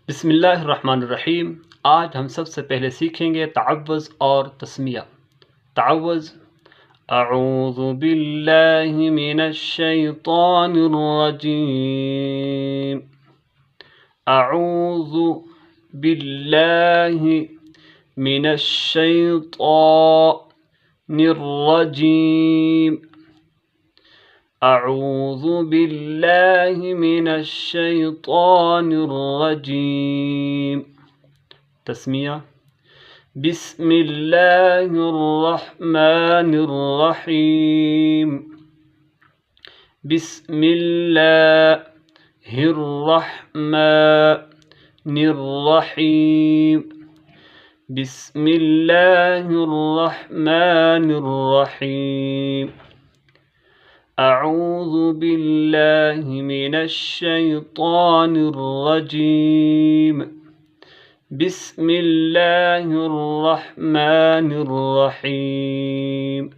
बिस्मिल्लाहिर्रहमानिर्रहीम। आज हम सबसे पहले सीखेंगे तअव्वुज़ और तस्मिया। तअव्वुज़। अऊज़ु बिल्लाहि मिनश शैतानिर रजीम। अऊज़ु बिल्लाहि मिनश शैतानिर रजीम। अऊज़ु बिल्लाहि मिनश शैतानिर रजीम। तस्मिया। बिस्मिल्लाहिर रहमानिर रहीम। बिस्मिल्लाहिर रहमानिर रहीम। बिस्मिल्लाहिर रहमानिर रहीम। अऊज़ु बिल्लाहि मिनश शैतानिर रजीम। बिस्मिल्लाहिर रहमानिर रहीम।